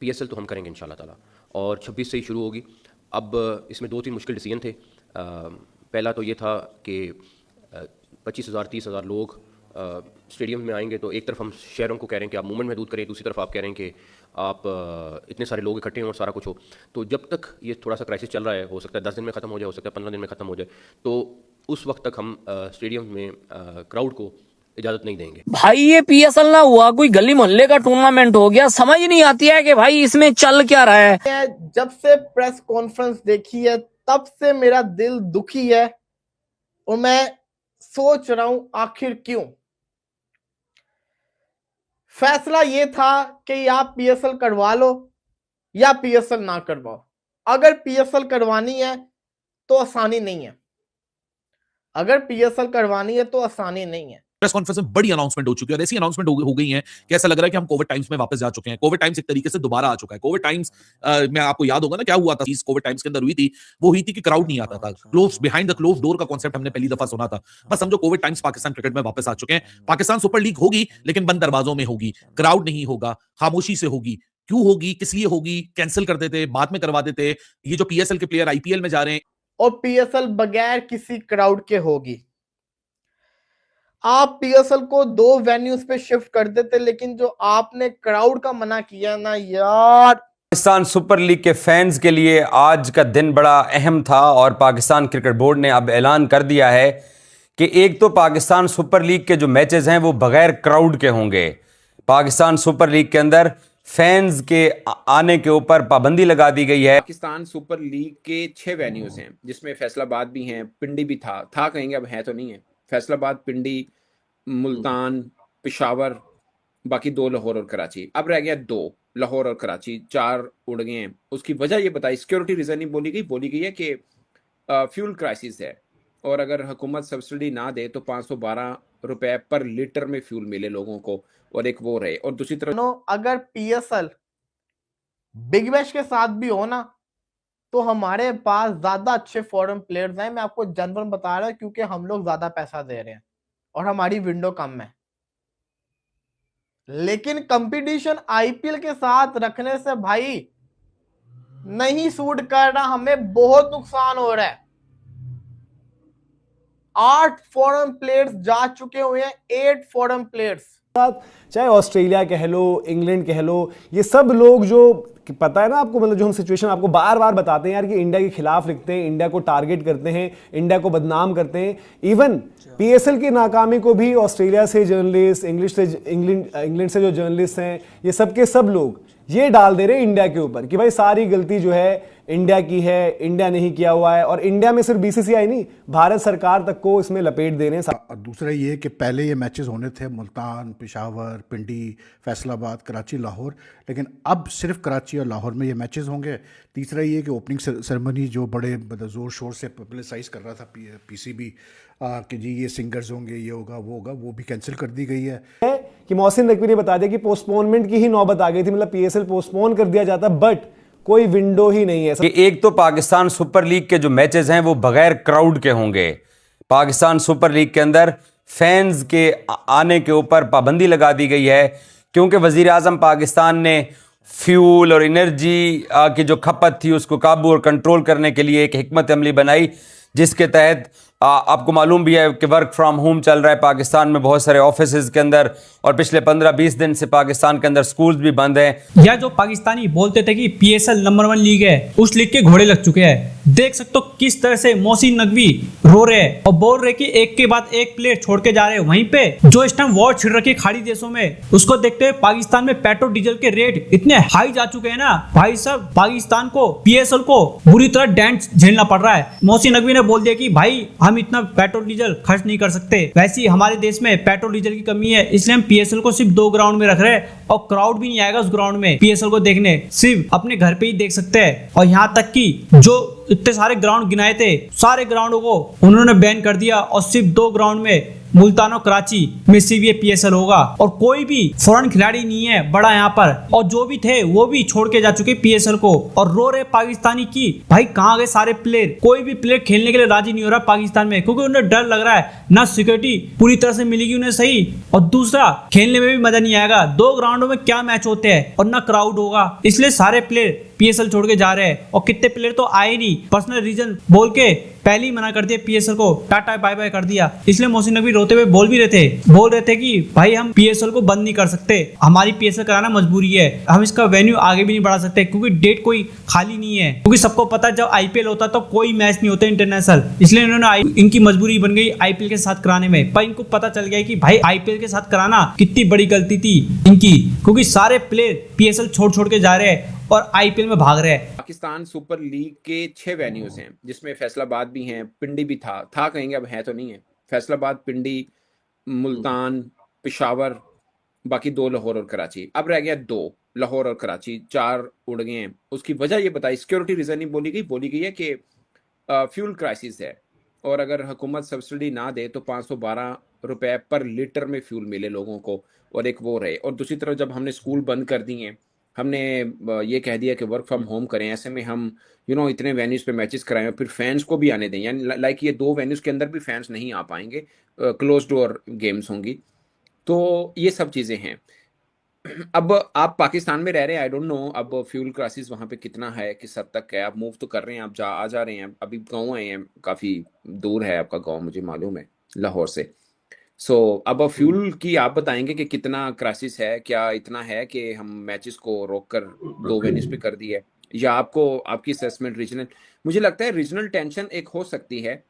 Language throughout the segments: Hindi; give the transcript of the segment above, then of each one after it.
पीएसएल तो हम करेंगे इंशाल्लाह ताला, और 26 से ही शुरू होगी। अब इसमें 2-3 मुश्किल डिसीजन थे। पहला तो ये था कि 25,000 30,000 लोग स्टेडियम में आएंगे, तो एक तरफ हम शहरों को कह रहे हैं कि आप मूवमेंट महदूद करें, दूसरी तरफ आप कह रहे हैं कि आप इतने सारे लोग इकट्ठे हों और सारा कुछ हो। तो जब तक ये थोड़ा सा क्राइसिस चल रहा है, हो सकता है 10 दिन में ख़त्म हो जाए, हो सकता है 15 दिन में ख़त्म हो जाए, तो उस वक्त तक हम स्टेडियम में क्राउड को इजाज़त नहीं देंगे। भाई ये पीएसएल ना हुआ, कोई गली मोहल्ले का टूर्नामेंट हो गया। समझ नहीं आती है कि भाई इसमें चल क्या रहा है। जब से प्रेस कॉन्फ्रेंस देखी है तब से मेरा दिल दुखी है और मैं सोच रहा हूं आखिर क्यों। फैसला ये था कि या पीएसएल करवा लो या पीएसएल ना करवाओ। अगर पीएसएल करवानी है तो आसानी नहीं है, अगर पीएसएल करवानी है तो आसानी नहीं है। प्रेस कॉन्फ्रेंस में बड़ी अनाउंसमेंट हो चुकी है और ऐसी अनाउंसमेंट हो गई है कि ऐसा लग रहा है कि हम कोविड टाइम्स में वापस जा चुके हैं। कोविड टाइम्स एक तरीके से दोबारा आ चुका है। कोविड टाइम्स में आपको याद होगा ना क्या हुआ था, चीज कोविड टाइम्स के अंदर हुई थी, वो हुई थी कि क्राउड नहीं आता था। Close behind the close door का कॉन्सेप्ट हमने पहली दफा सुना था। बस समझो कोविड टाइम्स पाकिस्तान क्रिकेट में वापस आ चुके हैं। पाकिस्तान सुपर लीग होगी लेकिन बंद दरवाजों में होगी, क्राउड नहीं होगा, खामोशी से होगी। क्यों होगी, किस लिए होगी, कैंसिल कर देते, बाद में करवा देते। ये जो पीएसएल के प्लेयर आईपीएल में जा रहे हैं, और पीएसएल बगैर किसी क्राउड के होगी। आप पीएसएल को 2 वेन्यूज पे शिफ्ट कर देते, लेकिन जो आपने क्राउड का मना किया ना यार। पाकिस्तान सुपर लीग के फैंस के लिए आज का दिन बड़ा अहम था और पाकिस्तान क्रिकेट बोर्ड ने अब ऐलान कर दिया है कि एक तो पाकिस्तान सुपर लीग के जो मैचेस हैं वो बगैर क्राउड के होंगे। पाकिस्तान सुपर लीग के अंदर फैंस के आने के ऊपर पाबंदी लगा दी गई है। पाकिस्तान सुपर लीग के 6 वेन्यूज हैं, जिसमें फैसलाबाद भी हैं, पिंडी भी था कहेंगे, अब है तो नहीं है। फैसलाबाद, पिंडी, मुल्तान, पेशावर, बाकी 2 लाहौर और कराची। अब रह गया 2, लाहौर और कराची, 4 उड़ गए हैं। उसकी वजह ये बताई, सिक्योरिटी रीजन नहीं बोली गई है कि फ्यूल क्राइसिस है और अगर हुकूमत सब्सिडी ना दे तो 512 रुपए पर लीटर में फ्यूल मिले लोगों को, और एक वो रहे। और दूसरी तरफ अगर पीएसएल बिग बैश के साथ भी हो ना तो हमारे पास ज्यादा अच्छे फॉरेन प्लेयर्स हैं। मैं आपको जनरल बता रहा हूं क्योंकि हम लोग ज्यादा पैसा दे रहे हैं और हमारी विंडो कम है। लेकिन कंपटीशन आईपीएल के साथ रखने से भाई नहीं सूट कर रहा, हमें बहुत नुकसान हो रहा है। 8 फॉरेन प्लेयर्स जा चुके हुए हैं, 8 फॉरेन प्लेयर्स। चाहे ऑस्ट्रेलिया कह लो, इंग्लैंड कह लो, ये सब लोग जो पता है ना आपको, मतलब जो हम सिचुएशन आपको बार बार बताते हैं यार कि इंडिया के खिलाफ लिखते हैं, इंडिया को टारगेट करते हैं, इंडिया को बदनाम करते हैं। इवन पीएसएल की नाकामी को भी ऑस्ट्रेलिया से जर्नलिस्ट, इंग्लैंड से जो जर्नलिस्ट हैं, ये सब के सब लोग ये डाल दे रहे हैं इंडिया के ऊपर कि भाई सारी गलती जो है इंडिया की है, इंडिया नहीं किया हुआ है। और इंडिया में सिर्फ बीसीसीआई नहीं, भारत सरकार तक को इसमें लपेट दे रहे हैं। दूसरा ये कि पहले ये मैचेस होने थे मुल्तान, पेशावर, पिंडी, फैसलाबाद, कराची, लाहौर, लेकिन अब सिर्फ कराची और लाहौर में ये मैचेस होंगे। तीसरा ये कि ओपनिंग सेरेमनी जो बड़े ज़ोर शोर से पब्लिसाइज कर रहा था पीसीबी कि जी ये सिंगर्स होंगे, ये होगा, वो होगा, वो भी कैंसिल कर दी गई है। कि मोहसिन नकवी ने बता दिया कि पोस्टपोनमेंट की ही नौबत आ गई थी, मतलब पीएसएल पोस्टपोन कर दिया जाता, बट कोई विंडो ही नहीं है। कि एक तो पाकिस्तान सुपर लीग के जो मैचेस हैं वो बगैर क्राउड के होंगे। पाकिस्तान सुपर लीग के अंदर फैंस के आने के ऊपर पाबंदी लगा दी गई है क्योंकि वजीर आजम पाकिस्तान ने फ्यूल और एनर्जी की जो खपत थी उसको काबू और कंट्रोल करने के लिए एक हिकमत अमली बनाई, जिसके तहत आपको मालूम भी है कि वर्क फ्रॉम होम चल रहा है पाकिस्तान में बहुत सारे ऑफिसेज के अंदर, और पिछले 15-20 दिन से पाकिस्तान के अंदर स्कूल्स भी बंद हैं। या जो पाकिस्तानी बोलते थे कि पीएसएल नंबर 1 लीग है, उस लीग के घोड़े लग चुके हैं। देख सकते हो किस तरह से मोहसिन नकवी रो रहे हैं और बोल रहे कि एक के बाद एक प्लेयर छोड़ के जा रहे हैं। वहीं पे जो इस टाइम वॉर छिड़ रखी है खाड़ी देशों में, उसको देखते हुए पाकिस्तान में पेट्रोल डीजल के रेट इतने हाई जा चुके हैं ना भाई साहब, पाकिस्तान को, पीएसएल को बुरी तरह डेंट झेलना पड़ रहा है। मोहसिन नकवी ने बोल दिया कि भाई हम इतना पेट्रोल डीजल खर्च नहीं कर सकते, वैसे ही हमारे देश में पेट्रोल डीजल की कमी है, इसलिए हम पीएसएल को सिर्फ 2 ग्राउंड में रख रहे हैं और क्राउड भी नहीं आएगा उस ग्राउंड में पीएसएल को देखने, सिर्फ अपने घर पे ही देख सकते हैं। और यहाँ तक कि जो इतने सारे ग्राउंड गिनाए थे, सारे ग्राउंडों को उन्होंने बैन कर दिया और सिर्फ 2 ग्राउंड में मुल्तान और कराची में सिर्फ ये PSL होगा और कोई भी फॉरेन खिलाड़ी नहीं है बड़ा यहाँ पर, और जो भी थे वो भी छोड़ के जा चुके PSL को। और रो रहे पाकिस्तानी की भाई कहाँ गए सारे प्लेयर, कोई भी प्लेयर खेलने के लिए राजी नहीं हो रहा पाकिस्तान में, क्योंकि उन्हें डर लग रहा है ना सिक्योरिटी पूरी तरह से मिलेगी उन्हें सही, और दूसरा खेलने में भी मजा नहीं आएगा। 2 ग्राउंडों में क्या मैच होते हैं और ना क्राउड होगा, इसलिए सारे प्लेयर PSL छोड़ के जा रहे हैं। और कितने प्लेयर तो आए नहीं, पर्सनल रीजन बोल के पहले ही मना कर दिया PSL को, टाटा बाय बाय कर दिया। इसलिए मोहसिन नकवी रोते हुए बोल रहे थे कि भाई हम PSL को बंद नहीं कर सकते, हमारी PSL कराना मजबूरी है, हम इसका वेन्यू आगे भी नहीं बढ़ा सकते क्योंकि डेट कोई खाली नहीं है, क्योंकि सबको पता है जब IPL होता तो कोई मैच नहीं होता इंटरनेशनल, इसलिए इन्होंने इनकी मजबूरी बन गई IPL के साथ कराने में। पर इनको पता चल गया कि भाई IPL के साथ कराना कितनी बड़ी गलती थी इनकी, क्योंकि सारे प्लेयर PSL छोड़ के जा रहे हैं और IPL में भाग रहे हैं। पाकिस्तान सुपर लीग के 6 वेन्यूज हैं, जिसमें फैसलाबाद भी हैं, पिंडी भी था कहेंगे, अब है तो नहीं है। फैसलाबाद, पिंडी, मुल्तान, पेशावर, बाकी 2 लाहौर और कराची। अब रह गया 2, लाहौर और कराची, 4 उड़ गए हैं। उसकी वजह ये बताई, सिक्योरिटी रीजन नहीं बोली गई है कि फ्यूल क्राइसिस है, और अगर हुकूमत सब्सिडी ना दे तो 512 रुपए पर लीटर में फ्यूल मिले लोगों को, और एक वो रहे। और दूसरी तरफ जब हमने स्कूल बंद कर दिए, हमने ये कह दिया कि वर्क फ्रॉम होम करें, ऐसे में हम इतने वेन्यूज़ पे मैचेस कराएं और फिर फैंस को भी आने दें, यानी लाइक ये 2 वेन्यूज़ के अंदर भी फैंस नहीं आ पाएंगे, क्लोज डोर गेम्स होंगी। तो ये सब चीज़ें हैं। अब आप पाकिस्तान में रह रहे हैं, आई डोंट नो अब फ्यूल क्राइसिस वहाँ पे कितना है, किस हद तक है। आप मूव तो कर रहे हैं, आप आ जा रहे हैं, अभी गाँव आए हैं, काफ़ी दूर है आपका गाँव, मुझे मालूम है, लाहौर से। अब फ्यूल की आप बताएंगे कि कितना क्राइसिस है, क्या इतना है कि हम मैचेस को रोककर 2 वेन्यूज पे कर दी है, या आपकी असेसमेंट रीजनल, मुझे लगता है रीजनल टेंशन एक हो सकती है,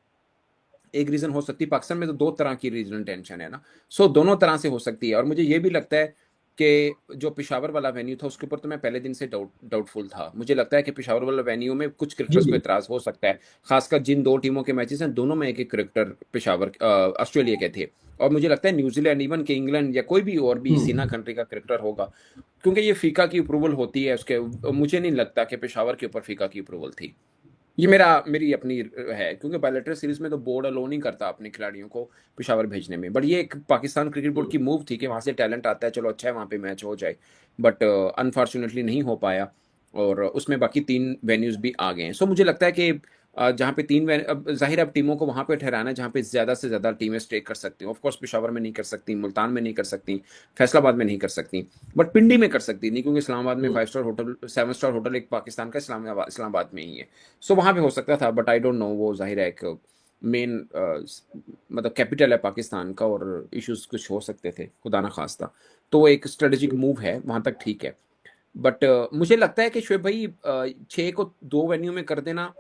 एक रीजन हो सकती है। पाकिस्तान में तो 2 तरह की रीजनल टेंशन है ना, दोनों तरह से हो सकती है। और मुझे ये भी लगता है कि जो पेशावर वाला वेन्यू था उसके ऊपर तो मैं पहले दिन से डाउटफुल था। मुझे लगता है कि पेशावर वाला वेन्यू में कुछ क्रिकेटर्स को इतराज हो सकता है, खासकर जिन 2 टीमों के मैचेस हैं, दोनों में एक क्रिकेटर पेशावर ऑस्ट्रेलिया के थे, और मुझे लगता है न्यूजीलैंड, इवन के इंग्लैंड या कोई भी और भी सीना कंट्री का क्रिकेटर होगा, क्योंकि ये फीका की अप्रूवल होती है उसके। मुझे नहीं लगता कि पेशावर के ऊपर फीका की अप्रूवल थी। ये मेरी अपनी है, क्योंकि बायलैटरल सीरीज में तो बोर्ड अलोन ही करता अपने खिलाड़ियों को पेशावर भेजने में। बट ये एक पाकिस्तान क्रिकेट बोर्ड की मूव थी कि वहाँ से टैलेंट आता है, चलो अच्छा है वहाँ पे मैच हो जाए, बट अनफॉर्चुनेटली नहीं हो पाया, और उसमें बाकी 3 वेन्यूज भी आ गए हैं। मुझे लगता है कि जहाँ पे 3 अब जाहिर अब टीमों को वहाँ पे ठहराना है जहाँ पे ज़्यादा से ज़्यादा टीमें स्टे कर सकती हैं। ऑफकोर्स पेशावर में नहीं कर सकती, मुल्तान में नहीं कर सकती, फैसलाबाद में नहीं कर सकती, बट पिंडी में कर सकती नहीं, क्योंकि इस्लामाबाद में 5 स्टार होटल, 7 स्टार होटल एक पाकिस्तान का इस्लामाबाद में ही है। वहाँ पे हो सकता था, बट आई डोंट नो, वो जाहिर है एक मेन मतलब कैपिटल है पाकिस्तान का, और इश्यूज कुछ हो सकते थे खुदा ना खास्ता, तो एक स्ट्रेटेजिक मूव है वहाँ तक, ठीक है। बट मुझे लगता है कि शोएब भाई 6 को 2 वेन्यू में कर देना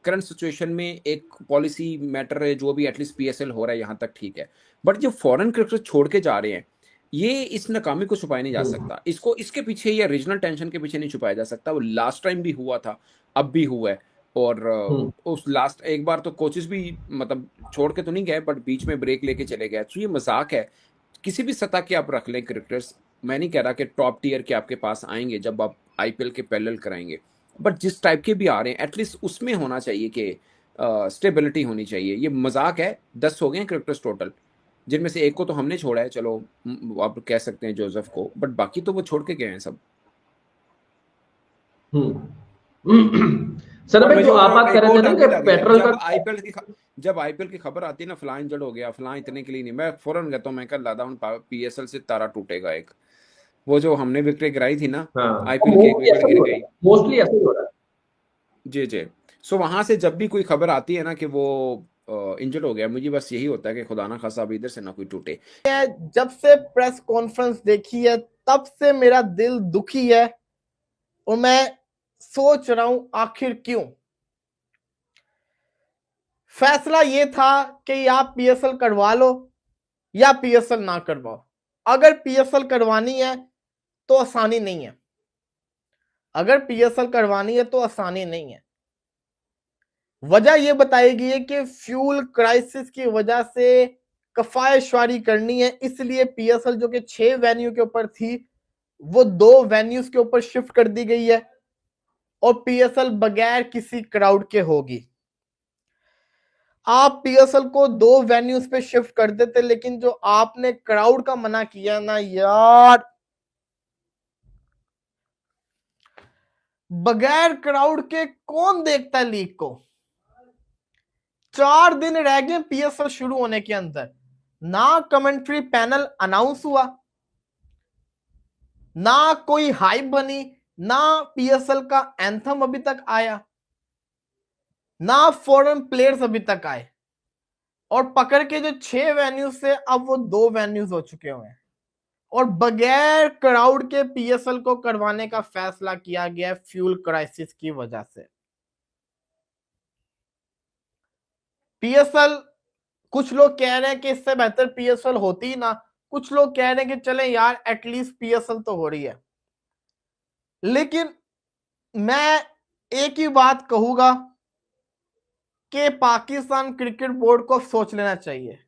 करंट सिचुएशन में एक पॉलिसी मैटर है, जो भी एटलीस्ट PSL हो रहा है यहाँ तक ठीक है। बट जो फॉरेन क्रिकेटर छोड़ के जा रहे हैं, ये इस नाकामी को छुपाया नहीं जा सकता, इसके पीछे या रीजनल टेंशन के पीछे नहीं छुपाया जा सकता। वो लास्ट टाइम भी हुआ था, अब भी हुआ है, और उस लास्ट एक बार तो कोचेस भी मतलब छोड़ के तो नहीं गए, बट बीच में ब्रेक लेके चले गए। तो ये मजाक है, किसी भी सतह के आप रख लें क्रिकेटर्स, मैं नहीं कह रहा कि टॉप टियर के आपके पास आएंगे जब आप IPL के पैरेलल कराएंगे, बट जिस टाइप के भी आ रहे हैं एटलीस्ट उसमें होना चाहिए कि स्टेबिलिटी होनी चाहिए। ये मजाक है, 10 हो गए हैं क्रिकेटर्स टोटल, जिनमें से एक को तो हमने छोड़ा है, चलो आप कह सकते हैं जोसेफ को, बट बाकी तो वो छोड़ के गए हैं सब। सर भाई जो आप बात कर रहे थे ना कि पेट्रोल का, जब IPL की खबर आती है ना, फलां इंजर्ड हो गया, फलां इतने के लिए नहीं, मैं फौरन कहता हूँ, मैं कल लादा हूँ PSL से तारा टूटेगा। एक वो जो हमने विकेट गिराई थी ना, IPL की एक विकेट गिर गई, मोस्टली ऐसा ही हो रहा है। जी। वहां से जब भी कोई खबर आती है ना कि वो इंजर्ड हो गया, मुझे बस यही होता है कि खुदा ना खासा अभी इधर से ना कोई टूटे। जब से प्रेस कॉन्फ्रेंस देखी है तब से मेरा दिल दुखी है, और मैं सोच रहा हूं आखिर क्यों। फैसला ये था कि या PSL करवा लो या PSL ना करवाओ। अगर PSL करवानी है तो आसानी नहीं है, अगर PSL करवानी है तो आसानी नहीं है। वजह यह बताई गई है कि फ्यूल क्राइसिस की वजह से कफायशवारी करनी है, इसलिए PSL जो कि 6 वेन्यू के ऊपर थी वो 2 वेन्यूज के ऊपर शिफ्ट कर दी गई है, और PSL बगैर किसी क्राउड के होगी। आप पीएसएल को 2 वेन्यूज पे शिफ्ट कर देते, लेकिन जो आपने क्राउड का मना किया ना यार, बगैर क्राउड के कौन देखता है लीग को। 4 दिन रह गए पीएसएल शुरू होने के अंदर, ना कमेंट्री पैनल अनाउंस हुआ, ना कोई हाइप बनी, ना पीएसएल का एंथम अभी तक आया, ना फॉरेन प्लेयर्स अभी तक आए, और पकड़ के जो 6 वेन्यूज से अब वो 2 वेन्यूज हो चुके हुए हैं, और बगैर क्राउड के पीएसएल को करवाने का फैसला किया गया फ्यूल क्राइसिस की वजह से। पीएसएल, कुछ लोग कह रहे हैं कि इससे बेहतर पीएसएल होती ही ना, कुछ लोग कह रहे हैं कि चले यार एटलीस्ट पीएसएल तो हो रही है। लेकिन मैं एक ही बात कहूंगा कि पाकिस्तान क्रिकेट बोर्ड को सोच लेना चाहिए।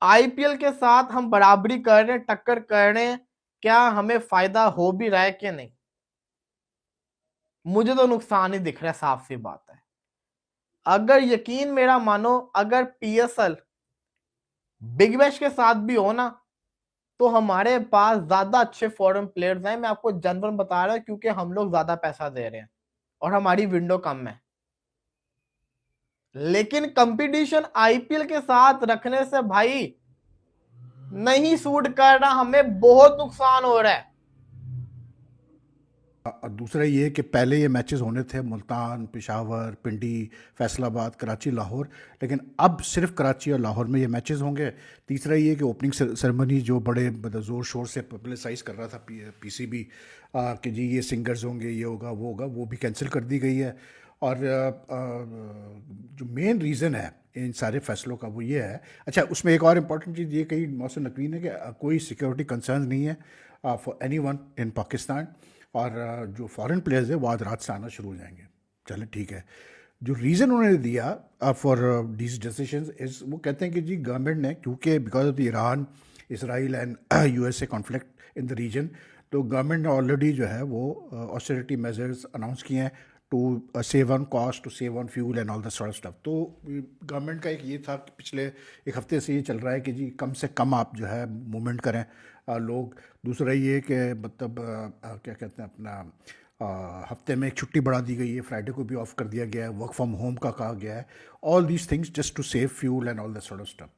आईपीएल के साथ हम बराबरी कर रहे हैं, टक्कर कर रहे हैं, क्या हमें फायदा हो भी रहा है कि नहीं? मुझे तो नुकसान ही दिख रहा है, साफ सी बात है। अगर यकीन मेरा मानो, अगर पीएसएल बिग बैश के साथ भी हो ना, तो हमारे पास ज्यादा अच्छे फॉरेन प्लेयर्स हैं। मैं आपको जनरल बता रहा हूं, क्योंकि हम लोग ज्यादा पैसा दे रहे हैं और हमारी विंडो कम है। लेकिन कंपटीशन आईपीएल के साथ रखने से भाई नहीं सूट कर रहा, हमें बहुत नुकसान हो रहा है। दूसरा ये कि पहले ये मैचेस होने थे मुल्तान, पेशावर, पिंडी, फैसलाबाद, कराची, लाहौर, लेकिन अब सिर्फ कराची और लाहौर में ये मैचेस होंगे। तीसरा ये कि ओपनिंग सेरेमनी जो बड़े ज़ोर शोर से पब्लिसाइज कर रहा था पीसीबी कि जी ये सिंगर्स होंगे, ये होगा, वो होगा, वो भी कैंसिल कर दी गई है। और जो मेन रीज़न है इन सारे फैसलों का वो ये है। अच्छा, उसमें एक और इम्पॉर्टेंट चीज़ ये कही मौसम नकवी ने कि कोई सिक्योरिटी कंसर्न नहीं है फॉर एनीवन इन पाकिस्तान, और जो फॉरेन प्लेयर्स है वो आज रात से आना शुरू हो जाएंगे। चले ठीक है। जो रीज़न उन्होंने दिया फॉर दीज डिसीजंस इज़, वो कहते हैं कि जी गवर्नमेंट ने, क्योंकि because of the Iran, Israel and USA conflict in the region, तो गवर्नमेंट ने ऑलरेडी जो है वो ऑस्टेरिटी मेजर्स अनाउंस किए हैं to save on cost, to save on fuel and all the sort of stuff. तो गवर्नमेंट का एक ये था कि पिछले एक हफ्ते से ये चल रहा है कि जी कम से कम आप जो है मूवमेंट करें लोग। दूसरा ये कि मतलब क्या कहते हैं अपना हफ्ते में एक छुट्टी बढ़ा दी गई है, फ्राइडे को भी ऑफ कर दिया गया है, वर्क फ्रॉम होम का कहा गया है। All these things just to save fuel and all the sort of stuff,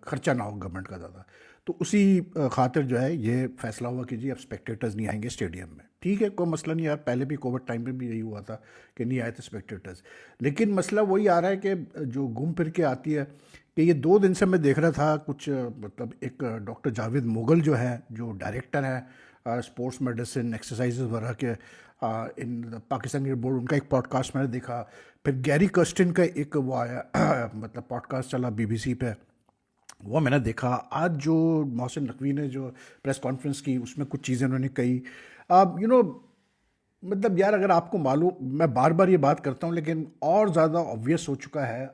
खर्चा ना हो गवर्नमेंट का ज़्यादा। तो उसी खातिर जो है ये फैसला हुआ कि जी अब स्पेक्टेटर्स नहीं आएंगे स्टेडियम में। ठीक है, कोई मसला नहीं यार, पहले भी कोविड टाइम पे भी यही हुआ था कि नहीं आए थे स्पेक्टेटर्स। लेकिन मसला वही आ रहा है कि जो घूम फिर के आती है कि ये 2 दिन से मैं देख रहा था कुछ, मतलब एक डॉक्टर जावेद मुगल जो है, जो डायरेक्टर है स्पोर्ट्स मेडिसिन एक्सरसाइजेज वगैरह के इन पाकिस्तान क्रिकेट बोर्ड, उनका एक पॉडकास्ट मैंने देखा। फिर गैरी कर्स्टिन का एक वो आया मतलब पॉडकास्ट चला बीबीसी पे, वो मैंने देखा। आज जो मोहसिन नकवी ने जो प्रेस कॉन्फ्रेंस की, उसमें कुछ चीज़ें उन्होंने कही। यू नो मतलब यार, अगर आपको मालूम, मैं बार बार ये बात करता हूँ लेकिन और ज़्यादा ऑब्वियस हो चुका है